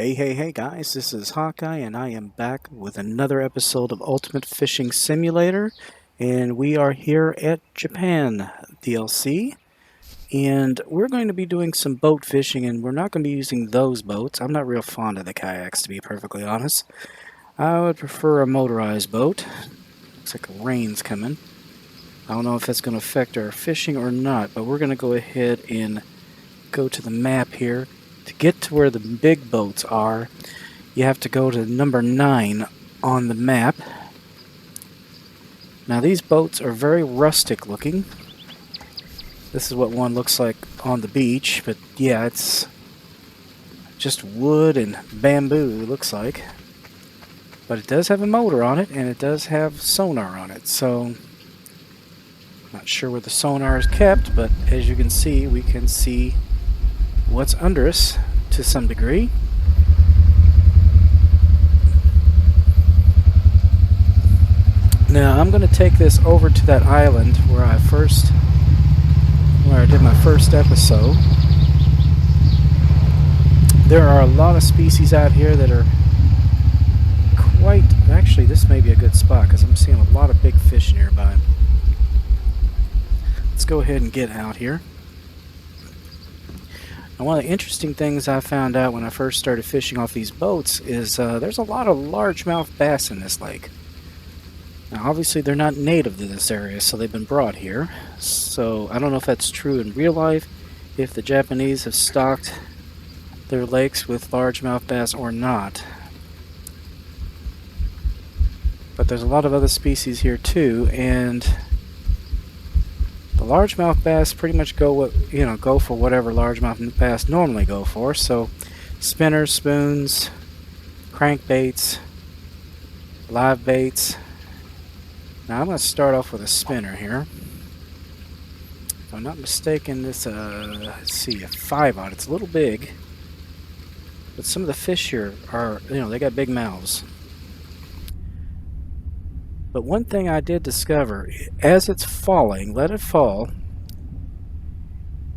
Hey guys, this is Hawkeye and I am back with another episode of Ultimate Fishing Simulator, and we are here at Japan DLC, and we're going to be doing some boat fishing, and we're not going to be using those boats. I'm not real fond of the kayaks, to be perfectly honest. I would prefer a motorized boat. Looks like rain's coming. I don't know if that's going to affect our fishing or not, but we're going to go ahead and go to the map here. To get to where the big boats are, you have to go to number 9 on the map. Now these boats are very rustic looking. This is what one looks like on the beach, but yeah, it's just wood and bamboo, it looks like. But it does have a motor on it, and it does have sonar on it, so I'm not sure where the sonar is kept, but as you can see, we can see what's under us to some degree. Now I'm going to take this over to that island where I did my first episode. There are a lot of species out here that are actually this may be a good spot because I'm seeing a lot of big fish nearby. Let's go ahead and get out here. And one of the interesting things I found out when I first started fishing off these boats is there's a lot of largemouth bass in this lake. Now obviously they're not native to this area, so they've been brought here. So I don't know if that's true in real life, if the Japanese have stocked their lakes with largemouth bass or not. But there's a lot of other species here too, and the largemouth bass pretty much go for whatever largemouth bass normally go for. So spinners, spoons, crankbaits, live baits. Now I'm going to start off with a spinner here. If I'm not mistaken, this let's see, a 5-aught. It's a little big, but some of the fish here are, they got big mouths. But one thing I did discover, as it's falling, let it fall,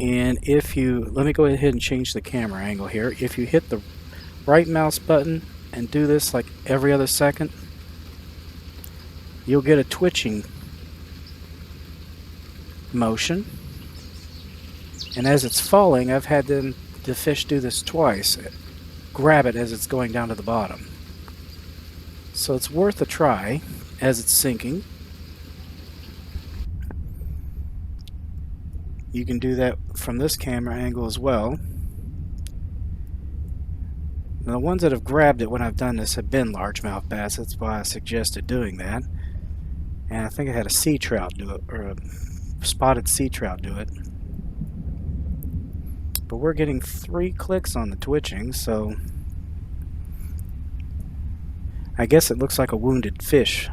and let me go ahead and change the camera angle here. If you hit the right mouse button and do this like every other second, you'll get a twitching motion. And as it's falling, I've had the fish do this twice. Grab it as it's going down to the bottom. So it's worth a try as it's sinking. You can do that from this camera angle as well. Now, the ones that have grabbed it when I've done this have been largemouth bass. That's why I suggested doing that. And I think I had a sea trout do it, or a spotted sea trout do it. But we're getting 3 clicks on the twitching, so I guess it looks like a wounded fish.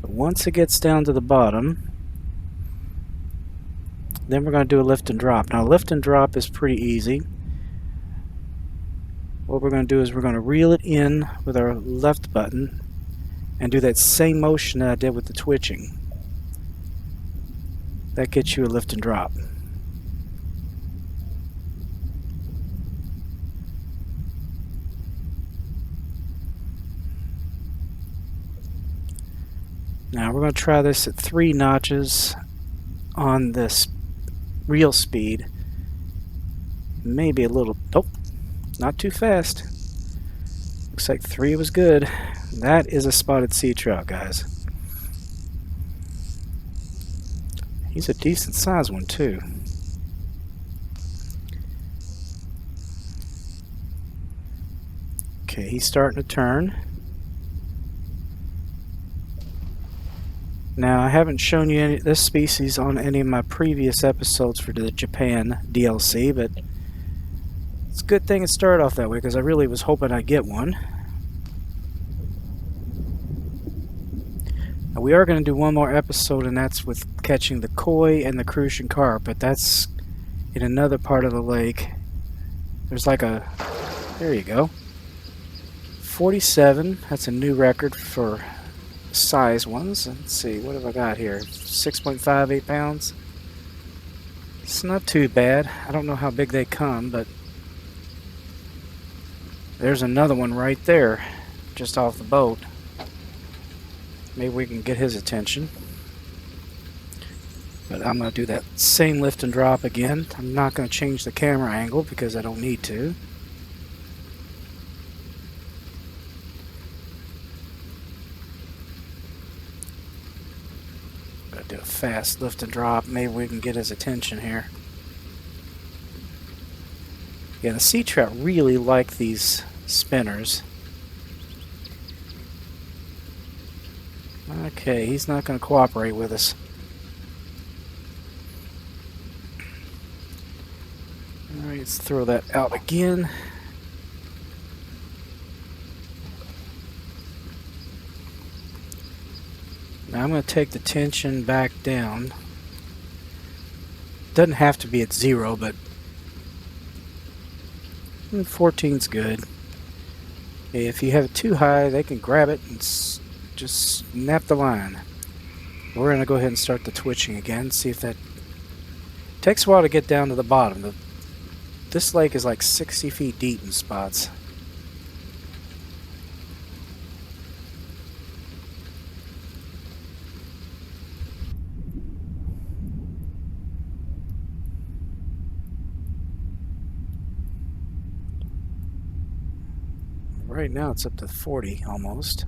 But once it gets down to the bottom, then we're going to do a lift and drop. Now lift and drop is pretty easy. What we're going to do is we're going to reel it in with our left button and do that same motion that I did with the twitching. That gets you a lift and drop. Now we're going to try this at 3 notches on this reel speed. Maybe a little, nope, not too fast. Looks like 3 was good. That is a spotted sea trout, guys. He's a decent sized one too. Okay, he's starting to turn. Now, I haven't shown you this species on any of my previous episodes for the Japan DLC, but it's a good thing it started off that way because I really was hoping I'd get one. Now, we are going to do one more episode, and that's with catching the koi and the crucian carp, but that's in another part of the lake. There's like a... there you go. 47. That's a new record for size ones. Let's see, what have I got here? 6.58 pounds. It's not too bad. I don't know how big they come, but there's another one right there, just off the boat. Maybe we can get his attention. But I'm going to do that same lift and drop again. I'm not going to change the camera angle because I don't need to. Do a fast lift and drop. Maybe we can get his attention here. Yeah, the sea trout really like these spinners. Okay, he's not going to cooperate with us. Alright, let's throw that out again. Now I'm going to take the tension back down. Doesn't have to be at 0, but 14's good. If you have it too high, they can grab it and just snap the line. We're going to go ahead and start the twitching again, see if that... takes a while to get down to the bottom. This lake is like 60 feet deep in spots. Right now it's up to 40 almost.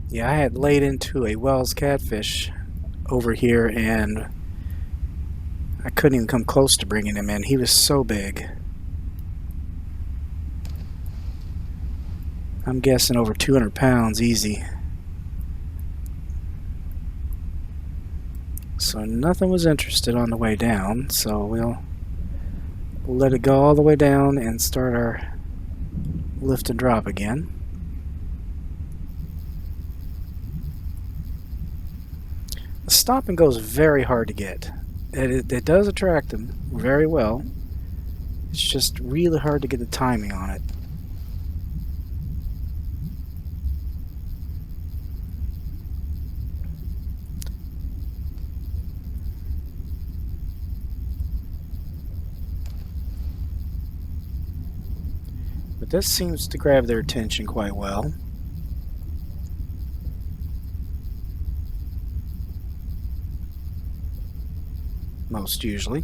Yeah, I had laid into a Wels catfish over here and I couldn't even come close to bringing him in. He was so big. I'm guessing over 200 pounds easy. So nothing was interested on the way down, so we'll let it go all the way down and start our lift and drop again. The stop and go is very hard to get. It does attract them very well. It's just really hard to get the timing on it. But this seems to grab their attention quite well. Most usually.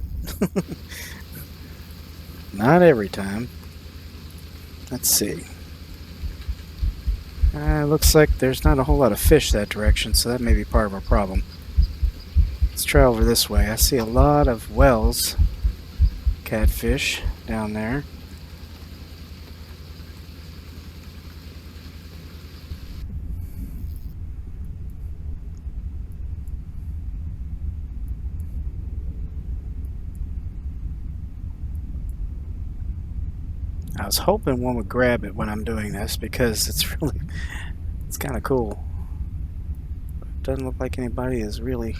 Not every time. Let's see. Looks like there's not a whole lot of fish that direction, so that may be part of our problem. Let's try over this way. I see a lot of Wels catfish down there. I was hoping one would grab it when I'm doing this because it's kind of cool. It doesn't look like anybody is really...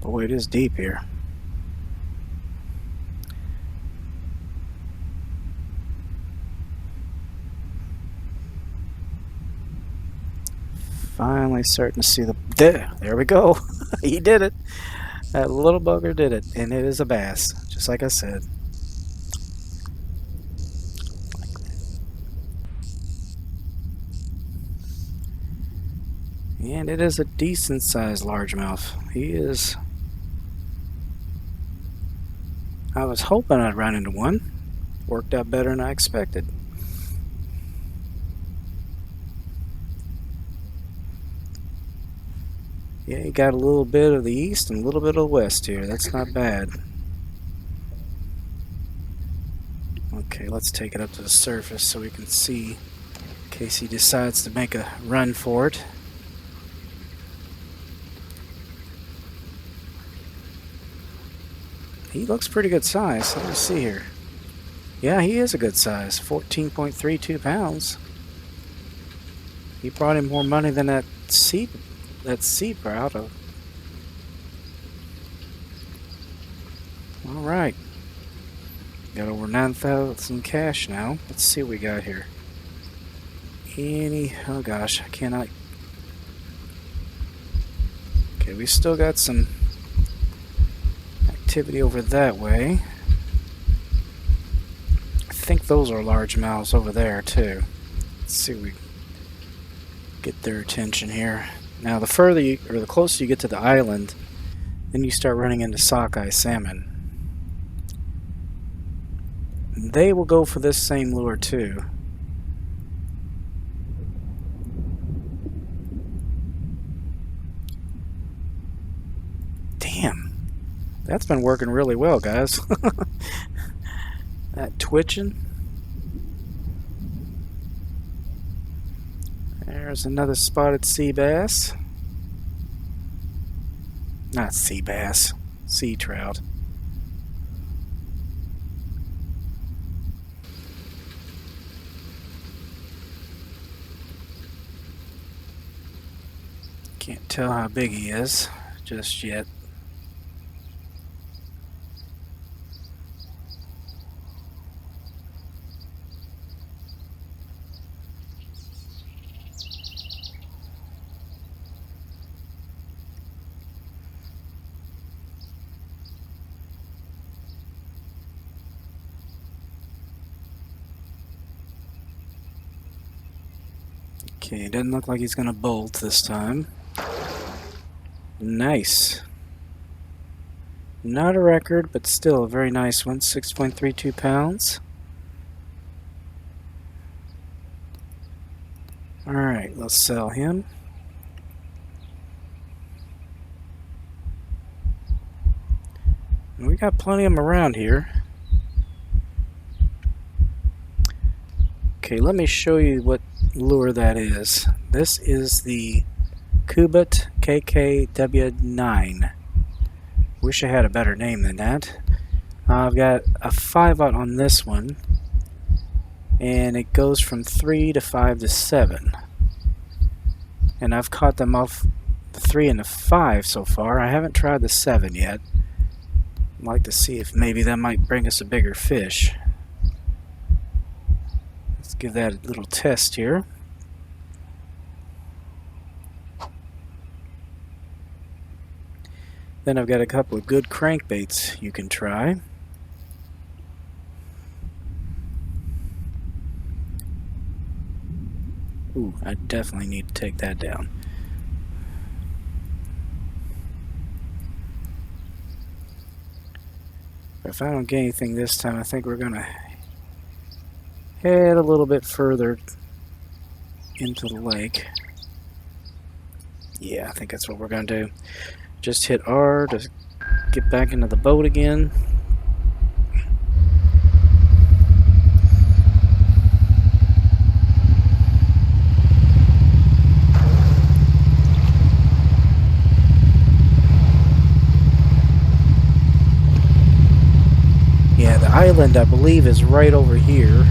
Boy, it is deep here. Finally starting to see the... There we go. He did it. That little bugger did it. And it is a bass, just like I said. And it is a decent sized largemouth. He is... I was hoping I'd run into one. Worked out better than I expected. Yeah, you got a little bit of the east and a little bit of the west here. That's not bad. Okay, let's take it up to the surface so we can see in case he decides to make a run for it. He looks pretty good size. Let me see here. Yeah, he is a good size. 14.32 pounds. He brought him more money than that sea trout. Alright. Got over 9,000 cash now. Let's see what we got here. Oh gosh, I cannot. Okay, we still got some activity over that way. I think those are largemouths over there too. Let's see if we get their attention here. Now the further you, or the closer you get to the island, then you start running into sockeye salmon. And they will go for this same lure too. Damn, that's been working really well, guys. That twitching. There's another spotted sea bass. Not sea bass, sea trout. Can't tell how big he is just yet. Okay, doesn't look like he's gonna bolt this time. Nice. Not a record, but still a very nice one. 6.32 pounds. Alright, let's sell him. We got plenty of them around here. Okay, let me show you what lure that is. This is the Kubot KKW9. Wish I had a better name than that. I've got a 5/0 on this one, and it goes from 3 to 5 to 7. And I've caught them off the 3 and the 5 so far. I haven't tried the 7 yet. I'd like to see if maybe that might bring us a bigger fish. Let's give that a little test here. Then I've got a couple of good crankbaits you can try. Ooh, I definitely need to take that down. But if I don't get anything this time, I think we're gonna head a little bit further into the lake. Yeah, I think that's what we're gonna do. Just hit R to get back into the boat again. Yeah, the island, I believe, is right over here.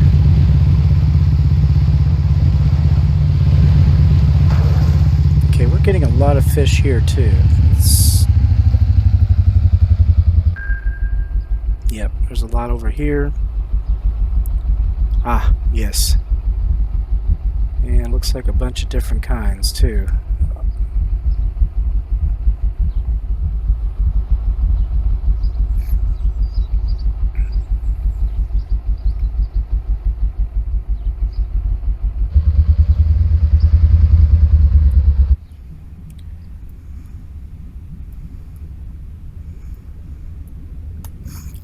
Okay, we're getting a lot of fish here too. Yep, there's a lot over here. Ah, yes. And it looks like a bunch of different kinds too.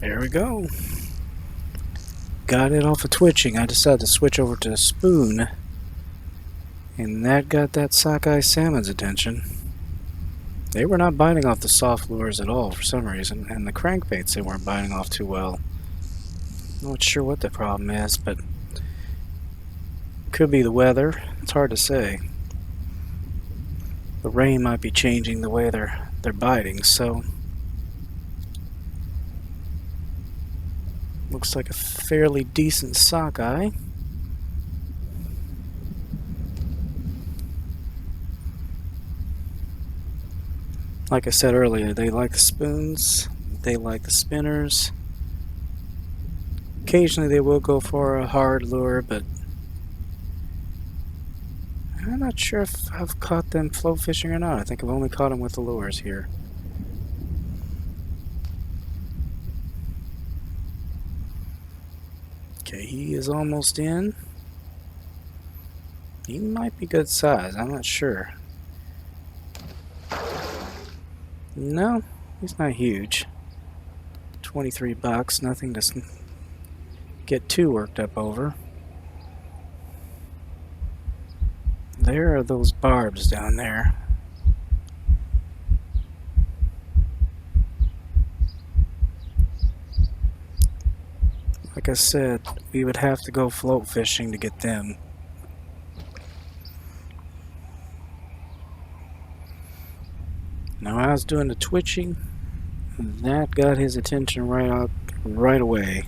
There we go. Got it off of twitching. I decided to switch over to a spoon, and that got that Sockeye Salmon's attention. They were not biting off the soft lures at all for some reason, and the crankbaits they weren't biting off too well. Not sure what the problem is, but could be the weather. It's hard to say. The rain might be changing the way they're biting, so looks like a fairly decent sockeye. Like I said earlier, they like the spoons, they like the spinners. Occasionally they will go for a hard lure, but I'm not sure if I've caught them float fishing or not. I think I've only caught them with the lures here. Okay, he is almost in. He might be good size, I'm not sure. No, he's not huge. 23 bucks, nothing to get too worked up over. There are those barbs down there. Like I said, we would have to go float fishing to get them. Now I was doing the twitching, that got his attention right away.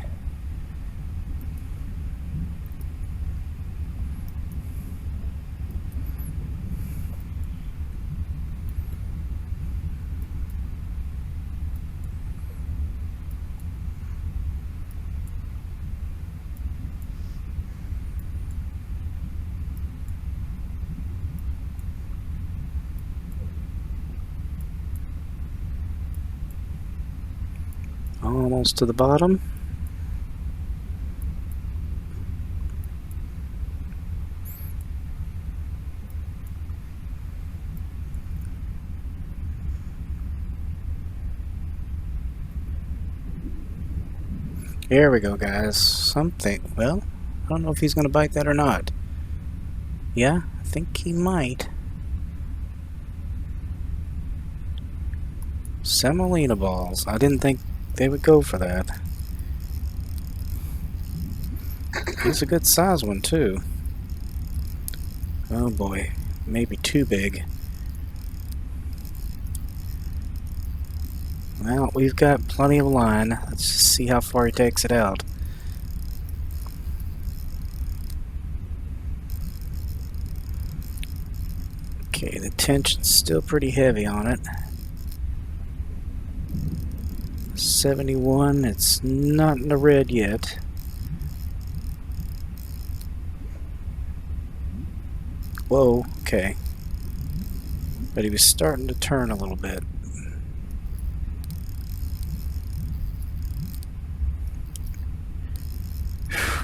Almost to the bottom. There we go, guys. Something. Well, I don't know if he's going to bite that or not. Yeah, I think he might. Semolina balls. I didn't think they would go for that. He's a good size one, too. Oh boy, maybe too big. Well, we've got plenty of line. Let's just see how far he takes it out. Okay, the tension's still pretty heavy on it. 71, it's not in the red yet. Whoa, okay. But he was starting to turn a little bit.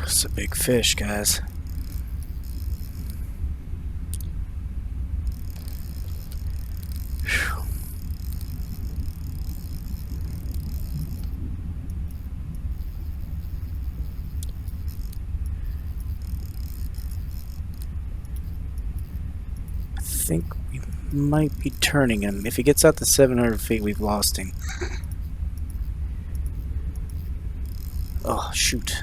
It's a big fish, guys. I think we might be turning him. If he gets out to 700 feet, we've lost him. Oh, shoot.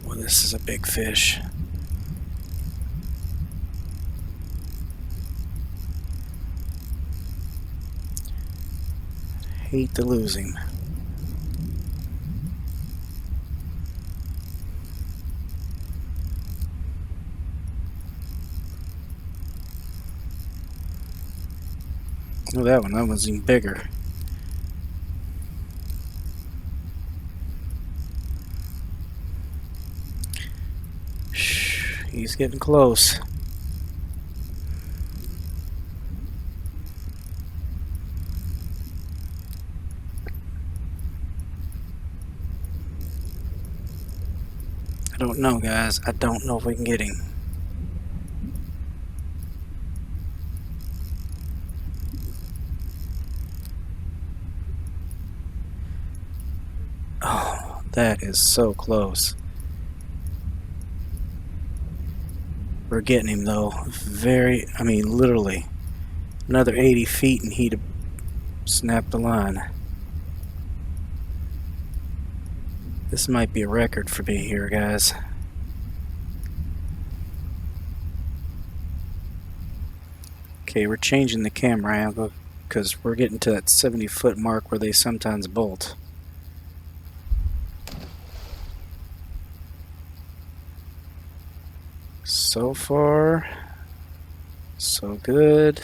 Well, this is a big fish. Hate to lose him. Oh, that one's even bigger. He's getting close. I don't know, guys. I don't know if we can get him. That is so close. We're getting him though. I mean, literally. Another 80 feet and he'd have snapped the line. This might be a record for me here, guys. Okay, we're changing the camera angle because we're getting to that 70-foot mark where they sometimes bolt. So far, so good.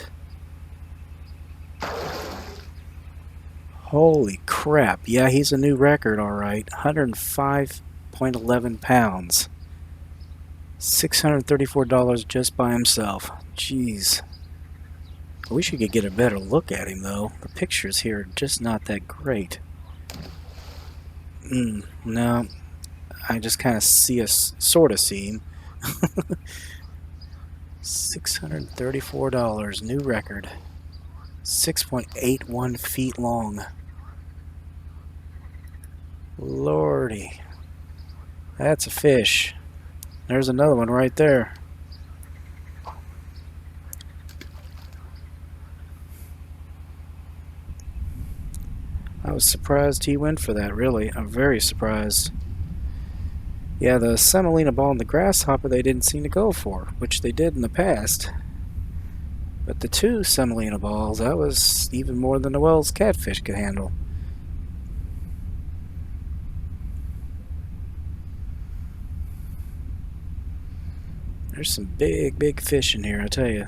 Holy crap. Yeah, he's a new record, alright. 105.11 pounds. $634 just by himself. Jeez. I wish you could get a better look at him, though. The pictures here are just not that great. No. I just kind of see sort of see him. $634, new record. 6.81 feet long. Lordy. That's a fish. There's another one right there. I was surprised he went for that, really. I'm very surprised. Yeah, the semolina ball and the grasshopper they didn't seem to go for, which they did in the past. But the two semolina balls, that was even more than the Wels catfish could handle. There's some big fish in here, I tell you.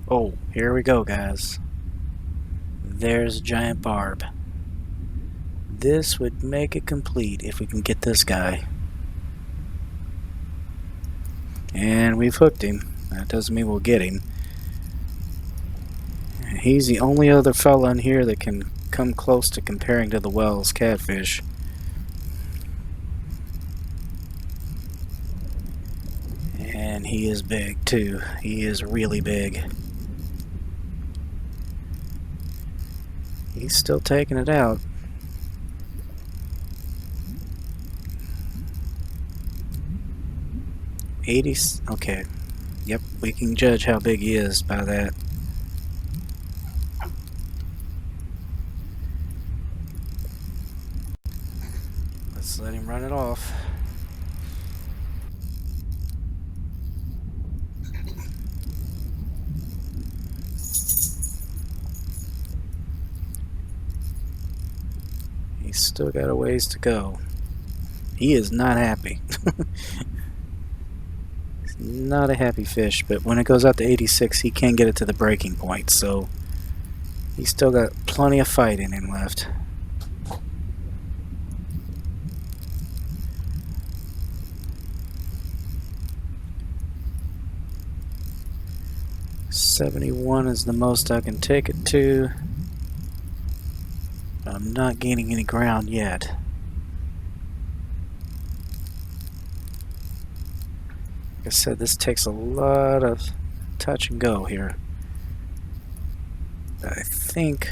Oh, here we go, guys. There's a giant barb. This would make it complete if we can get this guy. And we've hooked him. That doesn't mean we'll get him. He's the only other fella in here that can come close to comparing to the Wels catfish. And he is big too. He is really big. He's still taking it out. Okay. Yep, we can judge how big he is by that. Let's let him run it off. He's still got a ways to go. He is not happy. He's not a happy fish, but when it goes out to 86, he can get it to the breaking point, so he's still got plenty of fight in him left. $71 is the most I can take it to. I'm not gaining any ground yet. Like I said, this takes a lot of touch and go here. I think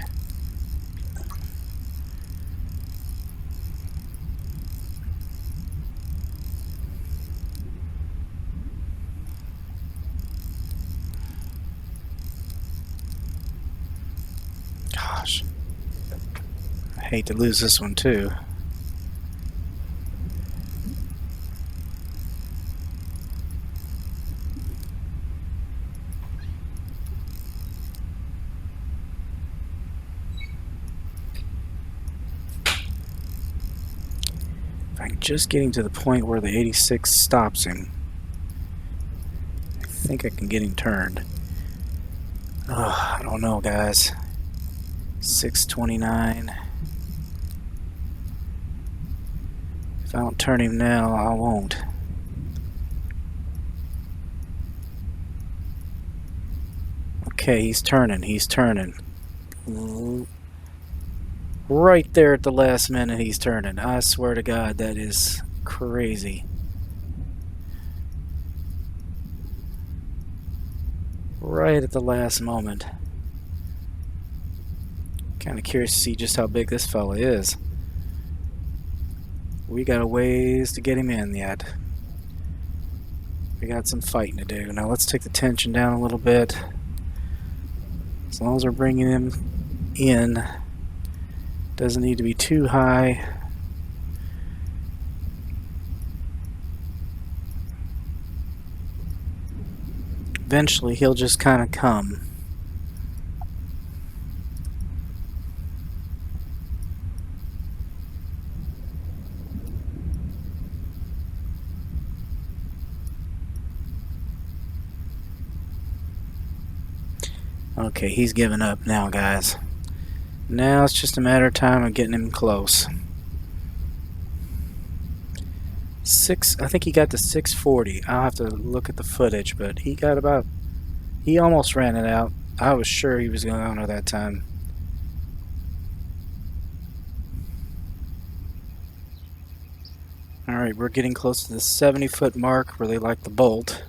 gosh, I hate to lose this one too. I'm just getting to the point where the 86 stops him. I think I can get him turned. I don't know, guys. 629. If I don't turn him now, I won't. Okay, he's turning. He's turning. Right there at the last minute, he's turning. I swear to God, that is crazy. Right at the last moment. Kind of curious to see just how big this fella is. We got a ways to get him in yet. We got some fighting to do. Now let's take the tension down a little bit. As long as we're bringing him in, doesn't need to be too high. Eventually he'll just kind of come. Okay, he's giving up now, guys. Now it's just a matter of time of getting him close. I think he got to 640. I'll have to look at the footage, but he almost ran it out. I was sure he was going to honor that time. Alright, we're getting close to the 70-foot mark where they like the bolt.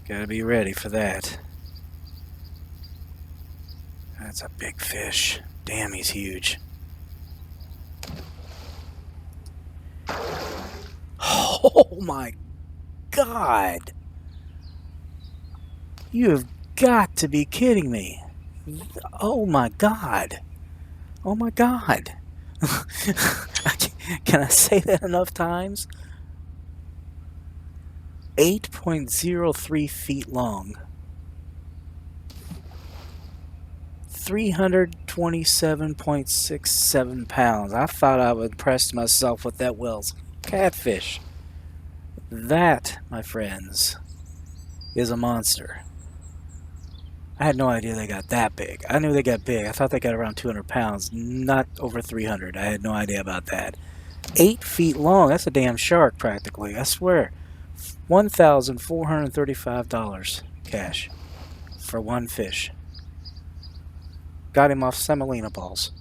Gotta be ready for that. That's a big fish. Damn, he's huge. Oh my God! You have got to be kidding me. Oh my God. Oh my God. Can I say that enough times? 8.03 feet long. 327.67 pounds. I thought I would impress myself with that Wels catfish. That, my friends, is a monster. I had no idea they got that big. I knew they got big. I thought they got around 200 pounds, not over 300. I had no idea about that. 8 feet long. That's a damn shark, practically. I swear. $1,435 cash for one fish. Got him off semolina balls.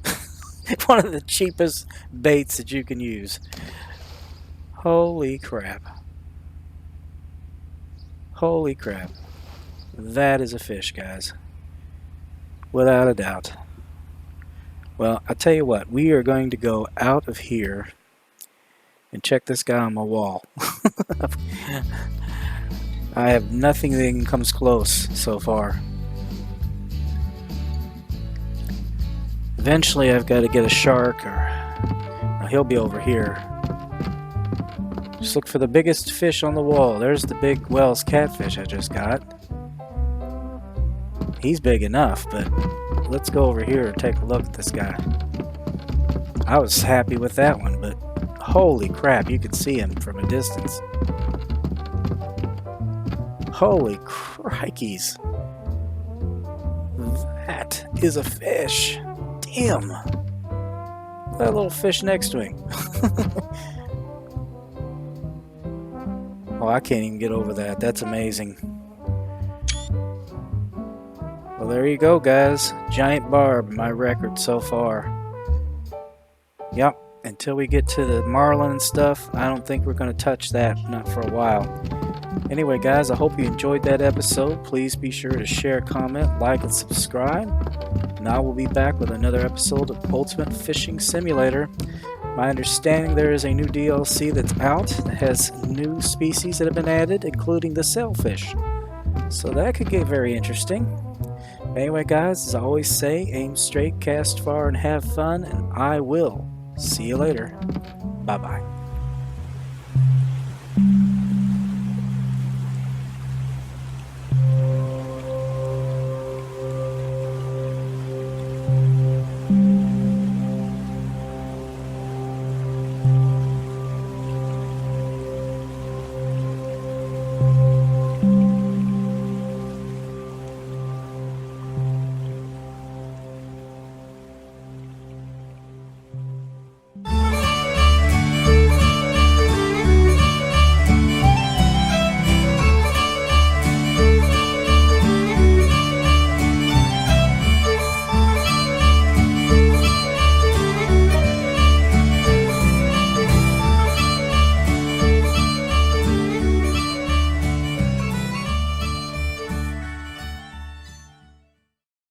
One of the cheapest baits that you can use. Holy crap. Holy crap. That is a fish, guys. Without a doubt. Well, I tell you what, we are going to go out of here and check this guy on my wall. I have nothing that even comes close so far. Eventually I've got to get a shark, or he'll be over here. Just look for the biggest fish on the wall. There's the big Wels catfish I just got. He's big enough, but let's go over here and take a look at this guy. I was happy with that one, but holy crap, you could see him from a distance. Holy crikeys. That is a fish. Damn. Look at that little fish next to him. Oh, I can't even get over that. That's amazing. Well, there you go, guys. Giant Barb, my record so far. Yep, until we get to the marlin and stuff, I don't think we're going to touch that, not for a while. Anyway, guys, I hope you enjoyed that episode. Please be sure to share, comment, like, and subscribe. And I will be back with another episode of Ultimate Fishing Simulator. My understanding, there is a new DLC that's out that has new species that have been added, including the sailfish. So that could get very interesting. Anyway, guys, as I always say, aim straight, cast far, and have fun, and I will see you later. Bye-bye.